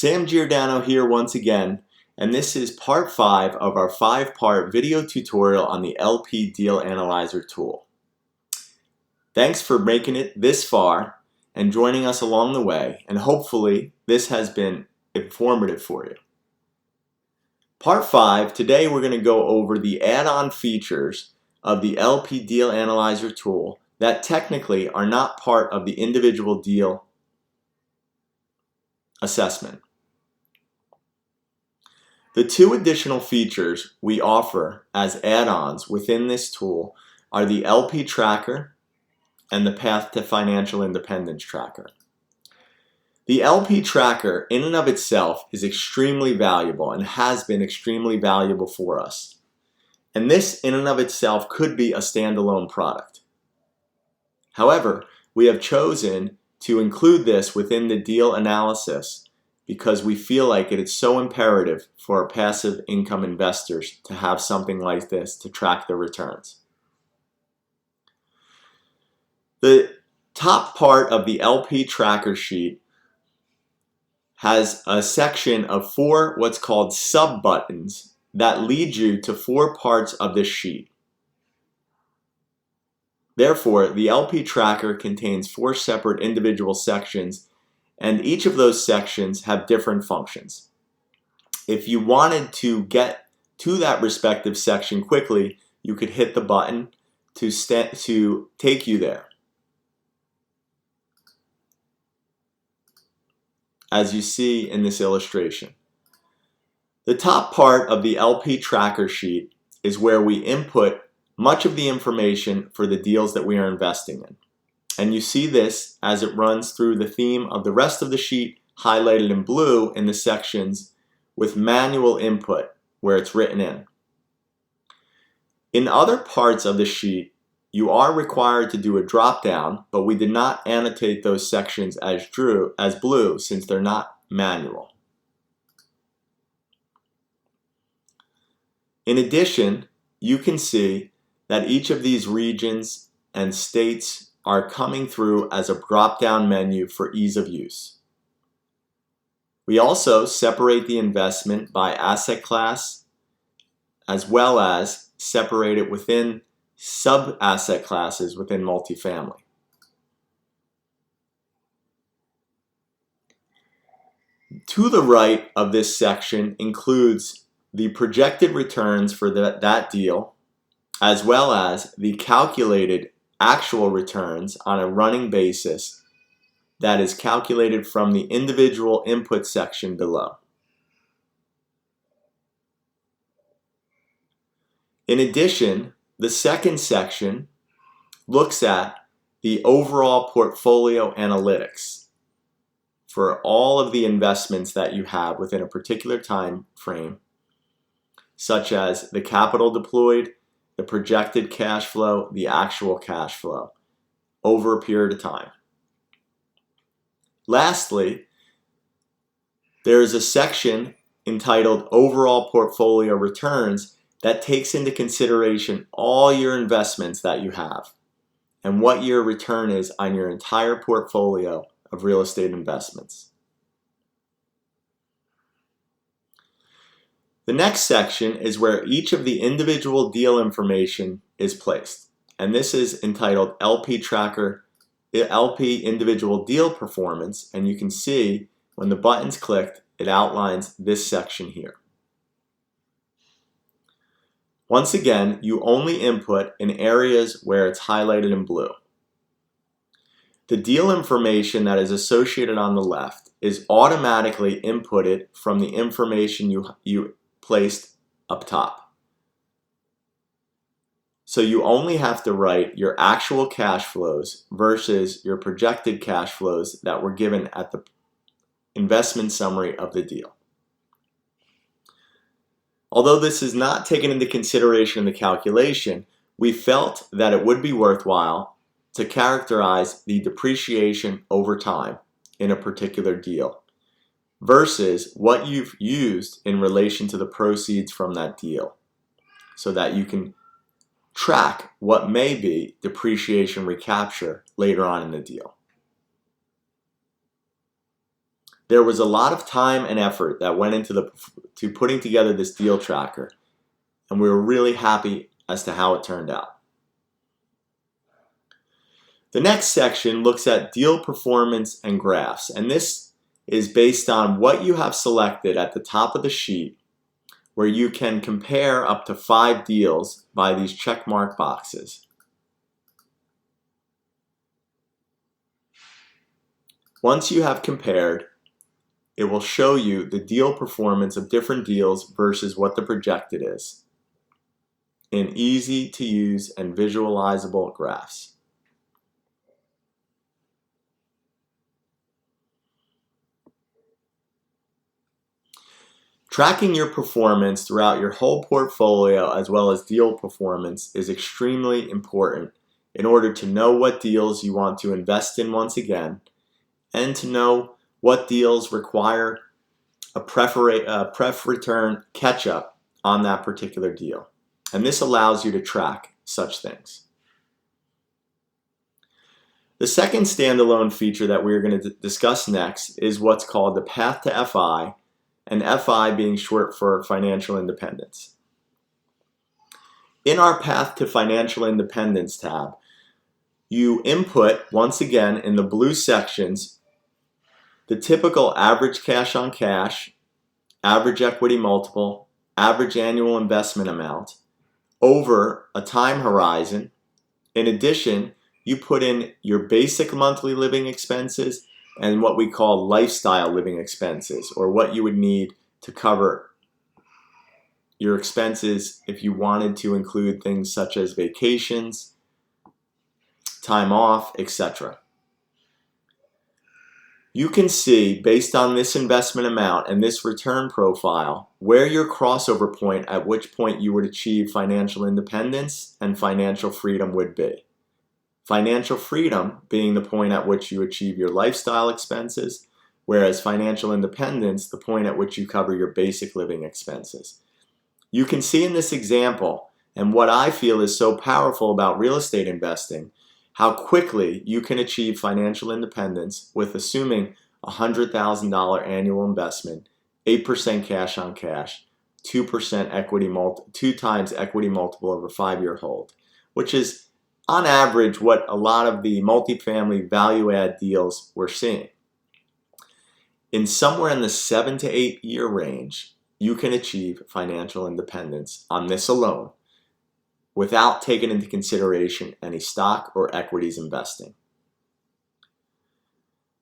Sam Giordano here once again, and this is part 5 of our 5-part video tutorial on the LP Deal Analyzer tool. Thanks for making it this far and joining us along the way, and hopefully this has been informative for you. Part 5, today we're going to go over the add-on features of the LP Deal Analyzer tool that technically are not part of the individual deal assessment. The 2 additional features we offer as add-ons within this tool are the LP Tracker and the Path to Financial Independence Tracker. The LP Tracker in and of itself is extremely valuable and has been extremely valuable for us. And this in and of itself could be a standalone product. However, we have chosen to include this within the deal analysis because we feel like it is so imperative for our passive income investors to have something like this to track their returns. The top part of the LP Tracker sheet has a section of 4 what's called sub-buttons that lead you to 4 parts of this sheet. Therefore, the LP Tracker contains 4 separate individual sections, and each of those sections have different functions. If you wanted to get to that respective section quickly, you could hit the button to take you there. As you see in this illustration. The top part of the LP Tracker sheet is where we input much of the information for the deals that we are investing in. And you see this as it runs through the theme of the rest of the sheet highlighted in blue in the sections with manual input where it's written in. In other parts of the sheet, you are required to do a drop down, but we did not annotate those sections as blue since they're not manual. In addition, you can see that each of these regions and states are coming through as a drop-down menu for ease of use. We also separate the investment by asset class as well as separate it within sub-asset classes within multifamily. To the right of this section includes the projected returns for that deal as well as the calculated actual returns on a running basis that is calculated from the individual input section below. In addition, the second section looks at the overall portfolio analytics for all of the investments that you have within a particular time frame, such as the capital deployed, the projected cash flow, the actual cash flow over a period of time. Lastly, there is a section entitled Overall Portfolio Returns that takes into consideration all your investments that you have and what your return is on your entire portfolio of real estate investments. The next section is where each of the individual deal information is placed, and this is entitled LP Tracker, LP Individual Deal Performance, and you can see when the button's clicked, it outlines this section here. Once again, you only input in areas where it's highlighted in blue. The deal information that is associated on the left is automatically inputted from the information you placed up top. So you only have to write your actual cash flows versus your projected cash flows that were given at the investment summary of the deal. Although this is not taken into consideration in the calculation, we felt that it would be worthwhile to characterize the depreciation over time in a particular deal versus what you've used in relation to the proceeds from that deal so that you can track what may be depreciation recapture later on in the deal. There was a lot of time and effort that went into putting together this deal tracker, and we were really happy as to how it turned out. The next section looks at deal performance and graphs, and this is based on what you have selected at the top of the sheet, where you can compare up to 5 deals by these check mark boxes. Once you have compared, it will show you the deal performance of different deals versus what the projected is in easy to use and visualizable graphs. Tracking your performance throughout your whole portfolio as well as deal performance is extremely important in order to know what deals you want to invest in once again, and to know what deals require a pref return catch-up on that particular deal. And this allows you to track such things. The second standalone feature that we're going to discuss next is what's called the path to FI, and FI being short for financial independence. In our Path to Financial Independence tab, you input, once again in the blue sections, the typical average cash on cash, average equity multiple, average annual investment amount, over a time horizon. In addition, you put in your basic monthly living expenses and what we call lifestyle living expenses, or what you would need to cover your expenses if you wanted to include things such as vacations, time off, etc. You can see, based on this investment amount and this return profile, where your crossover point at which point you would achieve financial independence and financial freedom would be. Financial freedom being the point at which you achieve your lifestyle expenses, whereas financial independence, the point at which you cover your basic living expenses. You can see in this example, and what I feel is so powerful about real estate investing, how quickly you can achieve financial independence with assuming a $100,000 annual investment, 8% cash on cash, 2% equity 2 times equity multiple over 5-year hold, which is on average what a lot of the multifamily value add deals we're seeing. In somewhere in the 7 to 8 year range, you can achieve financial independence on this alone without taking into consideration any stock or equities investing.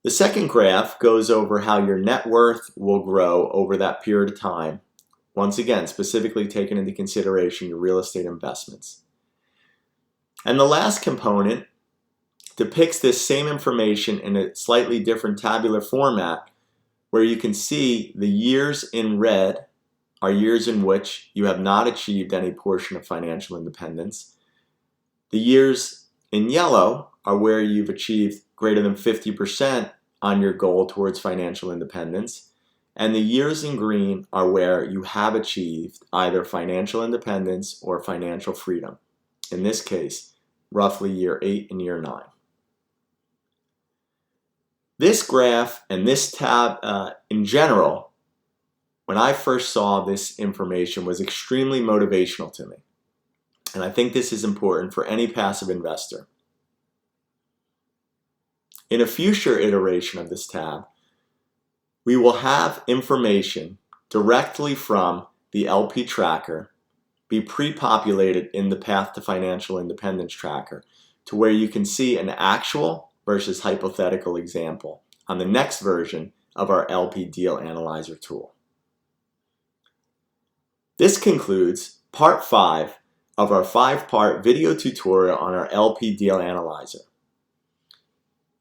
The second graph goes over how your net worth will grow over that period of time, once again specifically taking into consideration your real estate investments. And the last component depicts this same information in a slightly different tabular format, where you can see the years in red are years in which you have not achieved any portion of financial independence. The years in yellow are where you've achieved greater than 50% on your goal towards financial independence. And the years in green are where you have achieved either financial independence or financial freedom. In this case, roughly year 8 and year 9. This graph and this tab in general, when I first saw this information, was extremely motivational to me. And I think this is important for any passive investor. In a future iteration of this tab, we will have information directly from the LP tracker be pre-populated in the Path to Financial Independence tracker, to where you can see an actual versus hypothetical example on the next version of our LP Deal Analyzer tool. This concludes part 5 of our 5-part video tutorial on our LP Deal Analyzer.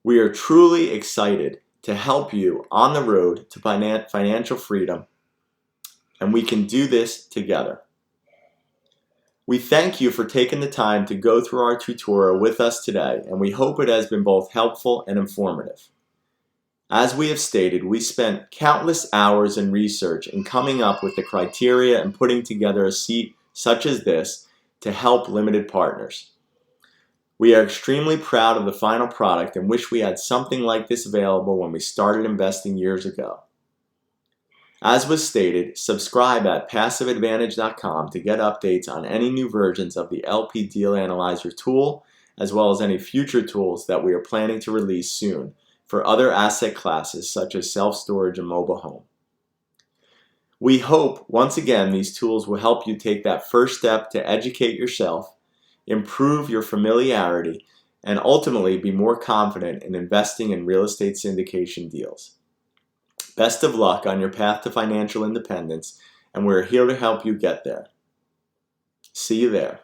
We are truly excited to help you on the road to financial freedom, and we can do this together. We thank you for taking the time to go through our tutorial with us today, and we hope it has been both helpful and informative. As we have stated, we spent countless hours in research in coming up with the criteria and putting together a sheet such as this to help limited partners. We are extremely proud of the final product and wish we had something like this available when we started investing years ago. As was stated, subscribe at PassiveAdvantage.com to get updates on any new versions of the LP Deal Analyzer tool, as well as any future tools that we are planning to release soon for other asset classes such as self-storage and mobile home. We hope, once again, these tools will help you take that first step to educate yourself, improve your familiarity, and ultimately be more confident in investing in real estate syndication deals. Best of luck on your path to financial independence, and we're here to help you get there. See you there.